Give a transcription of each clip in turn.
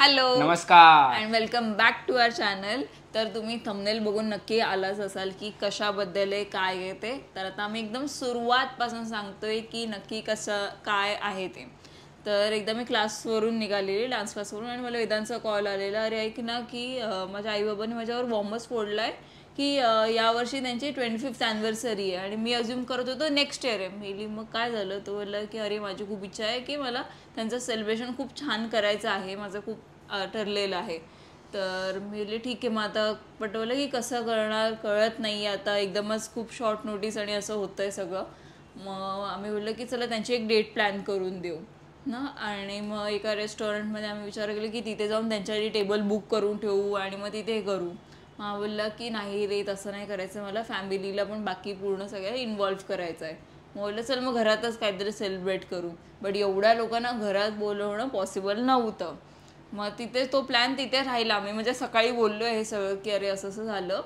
Hello नमस्कार and welcome back to our channel. तर तुम्ही थंबनेल बघून नक्की आलाच असाल की कशाबद्दल आहे काय आहे ते. तर आता आम्ही एकदम सुरुवातपासून सांगतोय की नक्की कसं काय आहे ते. तर एकदा मी क्लासवरून निघालेली डान्स क्लासवरून आणि मला वेदांचा कॉल आलेला, अरे ऐक ना की माझ्या आईबाबांनी माझ्यावर बॉम्बच फोडला आहे की यावर्षी त्यांची 25th ॲनिव्हर्सरी आहे आणि मी अज्युम करत होतो नेक्स्ट इयर आहे. मेली मग काय झालं, तो बोलला की अरे माझी खूप इच्छा आहे की मला त्यांचं सेलिब्रेशन खूप छान करायचं आहे, माझं खूप ठरलेलं आहे. तर मी बोलले ठीक आहे. मग आता पटवलं की कसं करणार कळत नाही आता, एकदमच खूप शॉर्ट नोटीस आणि असं होतं आहे सगळं. मग आम्ही बोललो की चला त्यांची एक डेट प्लॅन करून देऊ ना. आणि मग एका रेस्टॉरंटमध्ये आम्ही विचार केला की तिथे जाऊन त्यांच्यासाठी टेबल बुक करून ठेवू आणि मग तिथे करू. मग बोलला की नाही रे तसं नाही करायचं, मला फॅमिलीला पण बाकी पूर्ण सगळ्या इन्व्हॉल्व करायचं आहे. मग बोललं चल मग घरातच काहीतरी सेलिब्रेट करू. बट एवढ्या लोकांना घरात बोलवणं पॉसिबल नव्हतं. मग तिथे तो प्लॅन तिथे राहिला. आम्ही म्हणजे सकाळी बोललो हे सगळं की अरे असं असं झालं.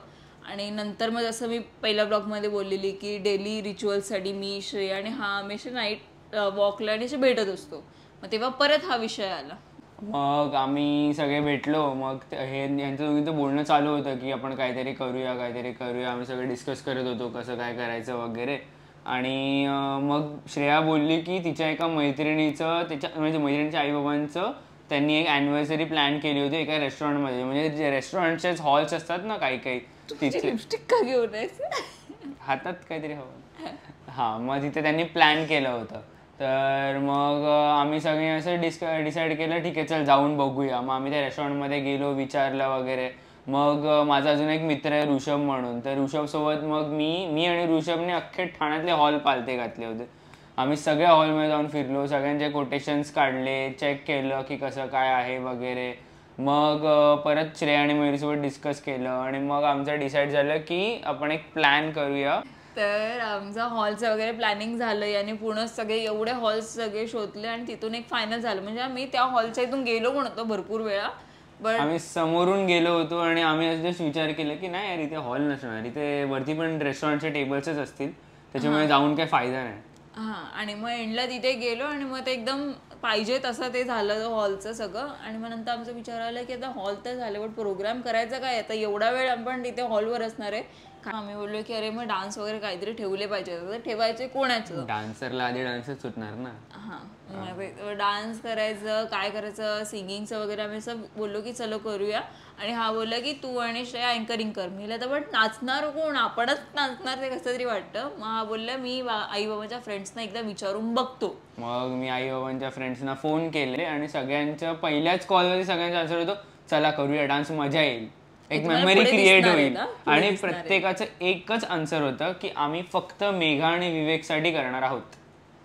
आणि नंतर मग जसं मी पहिल्या ब्लॉगमध्ये बोललेली की डेली रिच्युअल्ससाठी मी श्रेया आणि हा हमेशा नाईट वॉकला आणि असे भेटत असतो. मग तेव्हा परत हा विषय आला. मग आम्ही सगळे भेटलो. मग हे यांचं दोघींचं बोलणं चालू होतं की आपण काहीतरी करूया. आम्ही सगळे डिस्कस करत होतो कसं काय करायचं वगैरे. आणि मग श्रेया बोलली की तिच्या एका मैत्रिणीचं म्हणजे मैत्रिणीच्या आईबाबांचं त्यांनी एक ॲनिव्हर्सरी प्लॅन केली होती एका रेस्टॉरंटमध्ये. म्हणजे जे रेस्टॉरंटचेच हॉल्स असतात ना काही तिथे लिपस्टिक का घेऊन हातात काहीतरी हवं. हां, मग तिथे त्यांनी प्लॅन केलं होतं. तर मग आम्ही सगळे असं डिसाईड केलं ठीक आहे चल जाऊन बघूया. मग आम्ही त्या रेस्टॉरंटमध्ये गेलो, विचारलं वगैरे. मग माझा अजून एक मित्र आहे ऋषभ म्हणून, तर ऋषभसोबत मग मी आणि ऋषभने अख्खे ठाण्यातले हॉल पालते घातले होते. आम्ही सगळ्या हॉलमध्ये जाऊन फिरलो, सगळ्यांचे कोटेशन्स काढले, चेक केलं की कसं काय आहे वगैरे. मग परत श्रेया आणि मयुरीसोबत डिस्कस केलं आणि मग आमचं डिसाईड झालं की आपण एक प्लॅन करूया. तर आमचं हॉलचं वगैरे प्लॅनिंग झालं आणि पूर्ण सगळे एवढे हॉल्स सगळे शोधले आणि तिथून एक फायनल झालं. म्हणजे आम्ही त्या हॉलच्या इथून गेलो पण होतो भरपूर वेळा, बट आम्ही समोरून गेलो होतो आणि आम्ही जस्ट विचार केला की नाही यार इथे हॉल नसणार, इथे वरती पण रेस्टॉरंटचे टेबल्सच असतील, त्याच्यामुळे जाऊन काही फायदा नाही. हां, आणि मग एंडला तिथे गेलो आणि मग ते एकदम पाहिजे तसं ते झालं हॉलचं सगळं. आणि मग नंतर आमचा विचार आला की आता हॉल तर झालं बट प्रोग्राम करायचा काय, आता एवढा वेळ आपण तिथे हॉलवर असणार आहे. आम्ही बोललो की अरे मग डान्स वगैरे काहीतरी ठेवले पाहिजे. तर ठेवायचे कोणाचं, डान्सरला आधी डान्सच सुटणार ना. हां, डान्स करायचं काय करायचं सिंगिंगचं वगैरे आम्ही असं बोललो की चलो करूया. आणि हा बोलला की तू आणि श्रेया अँकरिंग कर. मी तर बट नाचणार कोण, आपणच नाचणार ते कसं तरी वाटतं. मग हा बोलला मी आई बाबाच्या फ्रेंड्सना एकदा विचारून बघतो. मग मी आई बाबांच्या फ्रेंड्सना फोन केले आणि सगळ्यांच्या पहिल्याच कॉलमध्ये सगळ्यांचा आन्सर होतो चला करूया डान्स, मजा येईल, एक मेमरी क्रिएट होईल. आणि प्रत्येकाचं एकच आन्सर होतं की आम्ही फक्त मेघा आणि विवेकसाठी करणार आहोत,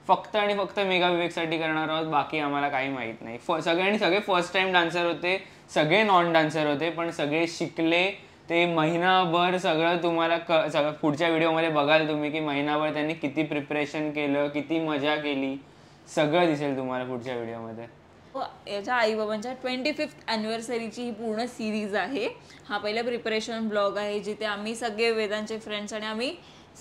फक्त आणि फक्त मेघा विवेकसाठी करणार आहोत, बाकी आम्हाला काही माहीत नाही. सगळे फर्स्ट टाइम डान्सर होते, सगळे नॉन डान्सर होते, पण सगळे शिकले. ते महिनाभर सगळं तुम्हाला सगळं पुढच्या व्हिडिओमध्ये बघाल तुम्ही की महिनाभर त्यांनी किती प्रिपरेशन केलं, किती मजा केली, सगळं दिसेल तुम्हाला पुढच्या व्हिडिओमध्ये. याच्या आईबाबांच्या 25th ॲनिव्हर्सरीची ही पूर्ण सिरीज आहे. हा पहिला प्रिपरेशन ब्लॉग आहे जिथे आम्ही सगळे वेदांचे फ्रेंड्स आणि आम्ही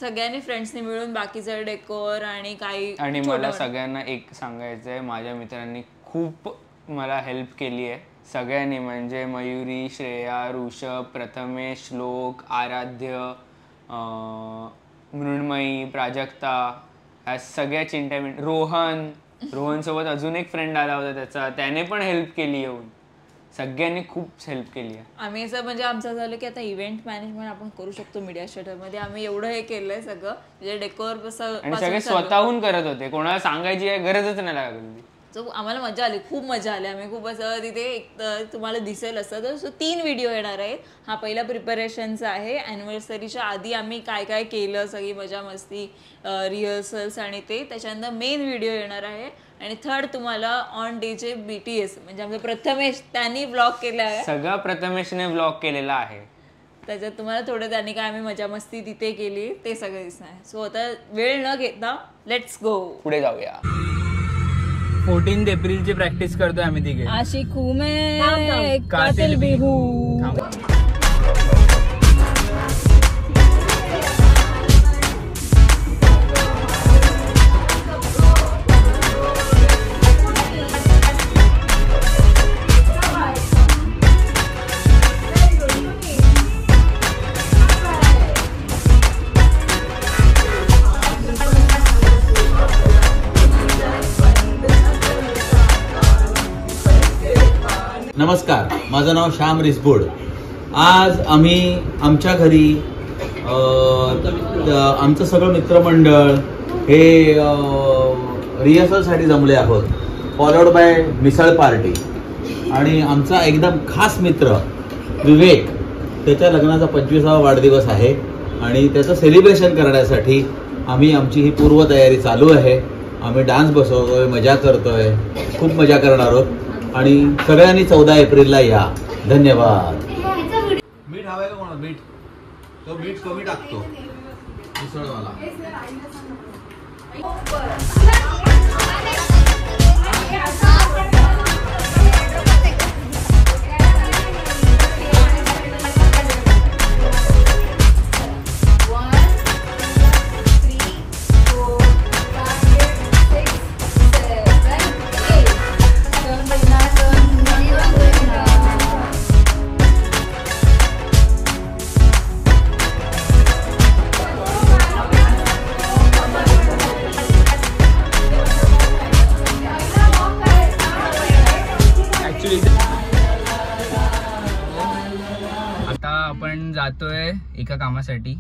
सगळ्यांनी फ्रेंड्सनी मिळून बाकीचं डेकोर आणि काही. आणि मला सगळ्यांना एक सांगायचं आहे, माझ्या मित्रांनी खूप मला हेल्प केली आहे सगळ्यांनी, म्हणजे मयुरी, श्रेया, ऋषभ, प्रथमेश, श्लोक, आराध्य, मृण्मयी, प्राजक्ता, ह्या सगळ्या चिंट्या, रोहन सोबत अजून एक फ्रेंड आला होता त्याने पण हेल्प केली, येऊन सगळ्यांनी खूप हेल्प केली आहे. आम्ही असं म्हणजे आमचं झालं की आता इव्हेंट मॅनेजमेंट आपण करू शकतो मीडिया शटरमध्ये. आम्ही एवढं हे केलंय सगळं, म्हणजे डेकोर आणि सगळे स्वतःहून करत होते, कोणाला सांगायची गरजच नाही लागली. सो आम्हाला मजा आली, खूप मजा आली. आम्ही खूप असं तिथे एक तुम्हाला दिसेल असं तर 3 व्हिडिओ येणार आहेत. हा पहिला प्रिपरेशनचा आहे, ॲनिव्हर्सरीच्या आधी आम्ही काय काय केलं, सगळी मजा मस्ती, रिहर्सल्स आणि ते. त्याच्यानंतर मेन व्हिडिओ येणार आहे. आणि थर्ड तुम्हाला ऑन डेचे BTS म्हणजे आमचं प्रथमेश त्यांनी ब्लॉग केला आहे, सगळं प्रथमेशने ब्लॉग केलेला आहे. त्याच्यात तुम्हाला थोडं त्यांनी काय आम्ही मजा मस्ती तिथे केली ते सगळं दिसणार. सो आता वेळ न घेता लेट्स गो, पुढे जाऊया. 14 एप्रिलची प्रॅक्टिस करतोय आम्ही तिघे. आशिकू में कातिल भी हूँ. नमस्कार, माझं नाव श्याम रिसबोड. आज आम्ही आमच्या घरी आमचं सगळं मित्रमंडळ हे रिहर्सलसाठी जमले आहोत, फॉलोड बाय मिसळ पार्टी. आणि आमचा एकदम खास मित्र विवेक, त्याच्या लग्नाचा 25वा वाढदिवस आहे आणि त्याचं सेलिब्रेशन करण्यासाठी आमची ही पूर्वतयारी चालू आहे. आम्ही डान्स बसवतोय, मजा करतोय, खूप मजा करणार आहोत आणि सगळ्यांनी 14 एप्रिलला या. धन्यवाद. मीठ हवंय का कोणाला? मीठ तो मीठ कमी टाकतो मिसळवाला. आता आपण जातोय एका कामासाठी,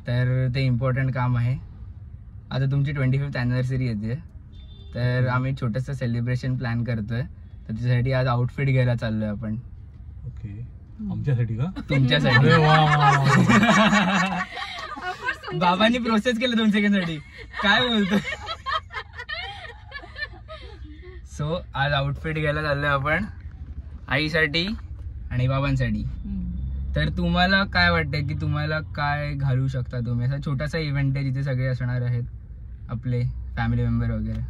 तर ते इम्पॉर्टंट काम आहे. आता तुमची 25th अॅनिव्हर्सरी येते, तर आम्ही छोटंसं सेलिब्रेशन प्लॅन करतोय. तर त्याच्यासाठी आज आउटफिट घ्यायला चाललोय आपण. ओके, आमच्यासाठी का? तुमच्यासाठी. बाबांनी प्रोसेस केलं तुमच्यासाठी, काय बोलतो. सो आज आउटफिट घ्यायला चाललोय आपण आईसाठी आणि बाबांसाठी. तर तुम्हाला काय वाटतंय की तुम्हाला काय घालू शकता तुम्ही? असा छोटासा इव्हेंट आहे जिथे सगळे असणार आहेत, आपले फॅमिली मेंबर वगैरे.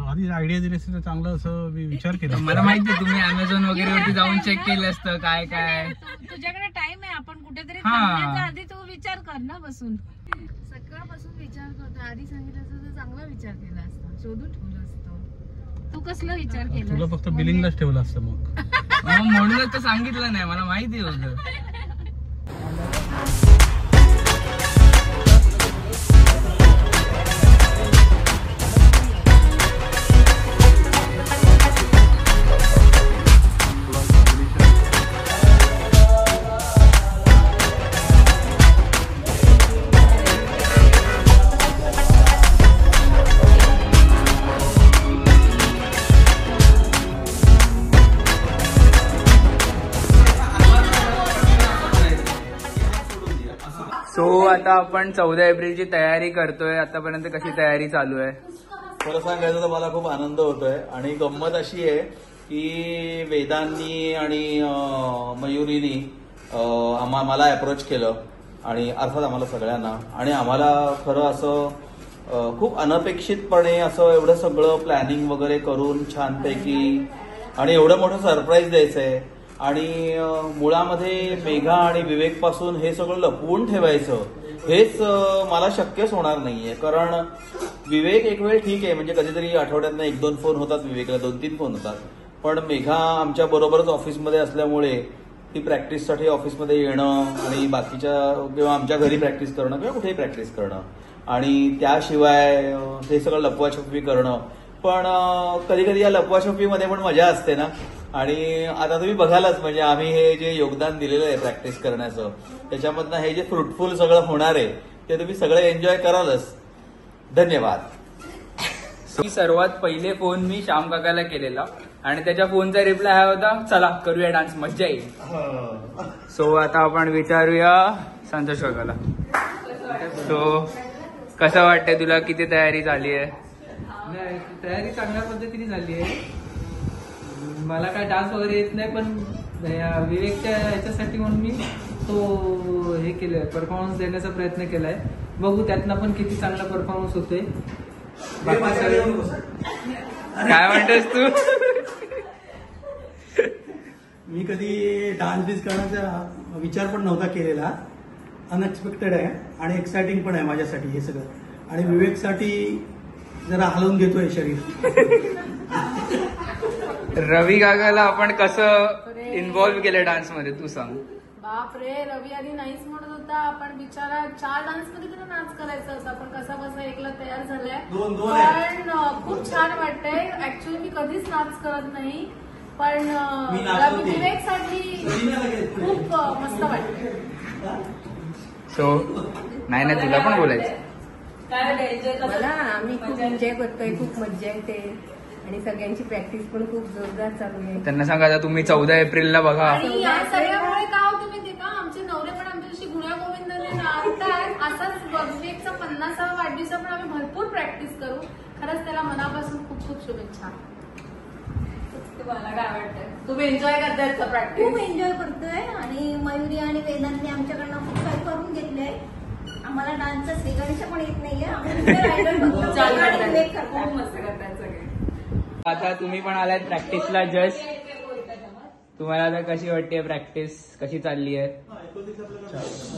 आधी आयडिया दिली असती तर चांगलं असं मी विचार केला. मला माहिती आहे तुम्ही अमेझॉन वगैरे वरती जाऊन चेक केलं असतं काय काय. तुझ्याकडे टाइम आहे, आपण कुठेतरी थांबण्याचा आधी तू विचार कर ना बसून. सकाळपासून विचार करतो, आधी सांगितलं असतं तर चांगला विचार केला असता, शोधून ठेवलं असतं. तू कसला विचार केला? तुला फक्त बिलिंगलाच ठेवलं असतं मग. म्हणूनच तर सांगितलं नाही, मला माहिती होतं. सो आता आपण 14 एप्रिलची तयारी करतोय. आतापर्यंत कशी तयारी चालू आहे? खरं सांगायचं तर मला खूप आनंद होतोय आणि गंमत अशी आहे की वेदांनी आणि मयुरीनी मला अप्रोच केलं आणि अर्थात आम्हाला सगळ्यांना, आणि आम्हाला खरं असं खूप अनपेक्षितपणे असं एवढं सगळं प्लॅनिंग वगैरे करून छानपैकी आणि एवढं मोठं सरप्राईज द्यायचंय. आणि मुळामध्ये मेघा आणि विवेक पासून हे सगळं लपवून ठेवायचं हेच मला शक्यच होणार नाहीये. कारण विवेक एक वेळ ठीक आहे, म्हणजे कधीतरी आठवड्यातनं 1-2 फोन होतात, विवेकला 2-3 फोन होतात. पण मेघा आमच्या बरोबरच ऑफिसमध्ये असल्यामुळे ती प्रॅक्टिससाठी ऑफिसमध्ये येणं आणि बाकीच्या किंवा आमच्या घरी प्रॅक्टिस करणं किंवा कुठेही प्रॅक्टिस करणं आणि त्याशिवाय हे सगळं लपवाछपवी करणं. पण कधी कधी या लपवाछपवीमध्ये पण मजा असते ना. आणि आता तुम्ही बघालच, म्हणजे आम्ही हे जे योगदान दिलेलं आहे प्रॅक्टिस करण्याचं, त्याच्यामधनं हे जे फ्रुटफुल सगळं होणार आहे ते तुम्ही सगळं एन्जॉय करालच. धन्यवाद. सर्वात पहिले फोन मी श्याम काकाला केलेला आणि त्याच्या फोनचा रिप्लाय हा होता, चला करूया डान्स, मजा येईल. सो आता आपण विचारूया संतोष काकाला. सो कसं वाटतंय तुला, किती तयारी झाली आहे? तयारी चांगल्या पद्धतीने झाली आहे. मला काय डान्स वगैरे येत नाही, पण विवेकच्या ह्याच्यासाठी म्हणून मी तो हे केलंय, परफॉर्मन्स देण्याचा प्रयत्न केलाय. बघू त्यातनं पण किती चांगला परफॉर्मन्स होतोय. काय म्हणतेस तू? मी कधी डान्स बीस करण्याचा विचार पण नव्हता केलेला. अनएक्सपेक्टेड आहे आणि एक्साइटिंग पण आहे माझ्यासाठी हे सगळं. आणि विवेकसाठी जरा हलवून घेतोय शरीर. रवी काकाला आपण कसं इन्व्हॉल्व्ह केलं डान्स मध्ये तू सांग. बापरे, रवी आधी नाहीच म्हणत होता. आपण बिचारा 4 डान्स मध्ये त्याला नाच करायचा होता, पण कसा बसा एकला तयार झालाय. पण खूप छान वाटतंय. ऍक्च्युअली मी कधीच नाच करत नाही, पण विवेकसाठी खूप मस्त वाटतं. सो नाही ना, तुला पण बोलायचं. मला आम्ही खूप एन्जॉय करतोय, खूप मज्जा येते आणि सगळ्यांची प्रॅक्टिस पण खूप जोरदार चालू आहे. त्यांना सांगा आता तुम्ही 14 एप्रिलला बघा. आणि या सगळ्यामुळे काय होतं माहिती का, आमचे नवरे पण आमच्याशी गुण्यागोविंदाने नाचतात. असाच विवेकचा 50वा वाढदिवसा पण आम्ही भरपूर प्रॅक्टिस करू. खरंच त्याला मनापासून खूप खूप शुभेच्छा. तुम्हाला काय वाटतं, तुम्ही एन्जॉय करताय का प्रॅक्टिस? खूप एन्जॉय करतोय आणि मयुरी आणि वेदांतने आमच्याकडनं खूप काही करून घेतलंय. आम्हाला डान्सचा श्रीगणेश पण येत नाहीये. खूप मस्त करताय सगळे. आता तुम्ही पण आलात प्रॅक्टिसला जस्ट. तुम्हाला आता कशी वाटते प्रॅक्टिस, कशी चालली आहे?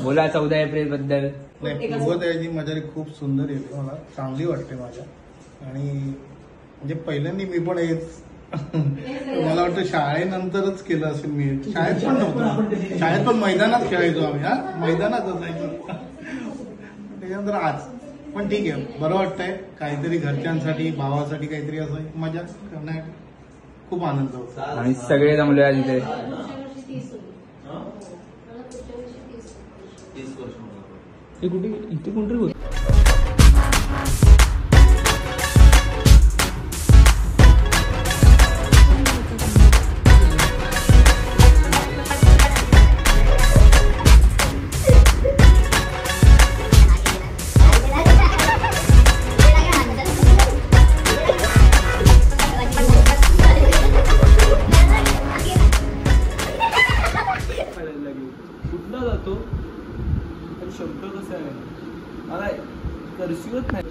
बोला 14 एप्रिल बद्दल. सोबत यायची मजा खूप सुंदर येते, मला चांगली वाटते माझ्या. आणि म्हणजे पहिल्यांदा मी पण हेच मला वाटतं शाळेनंतरच केलं असेल मी. शाळेत पण नव्हतं, शाळेत पण मैदानात खेळायचो आम्ही. मैदानात असायचो. त्याच्यानंतर आज पण ठीक आहे, बरं वाटतंय. काहीतरी घरच्यांसाठी, भावासाठी काहीतरी असं मजा करण्यासाठी खूप आनंद होतो. आणि सगळे जमले आज इथे. कुठे इथे कोणतरी होत.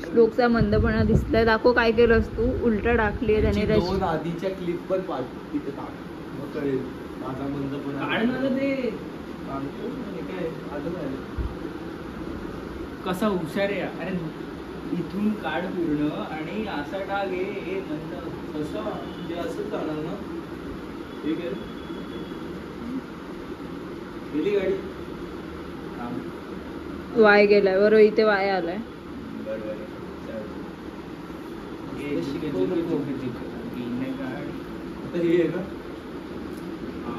श्लोकचा मंदपणा दिसलाय. दाखव काय केलंस तू. उलटा टाकली त्याने. दोन आधीच्या क्लिप पण तिथे टाक, कळेल माझा मंदपणा. कसा हुशार आहे. अरे इथून काढ पूर्ण आणि असा टाक. हे मंद कसं म्हणजे असंच जाणार ना. ठीक आहे, गेली गाडी. वाय गेलाय बरोबर. इथे वाय आलाय.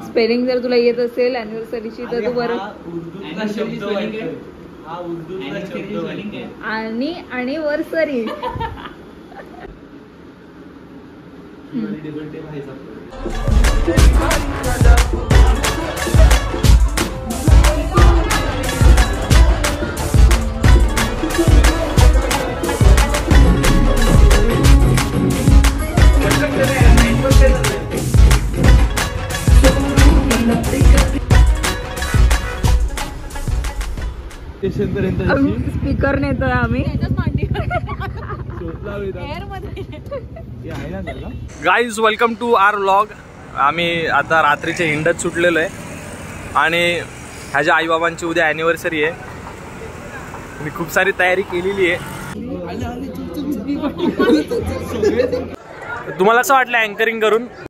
स्पेलिंग जर तुला येत असेल अॅनिव्हर्सरीची तर तू बरं. आणि अॅनिव्हर्सरी स्पीकर नेतोय आम्ही. Guys welcome to our vlog. आम्ही आता रात्रीचे हिंडत सुटलेलो आहे आणि ह्याच्या आईबाबांची उद्या ॲनिव्हर्सरी आहे. मी खूप सारी तयारी केलेली आहे. तुम्हाला असं वाटलं अँकरिंग करून?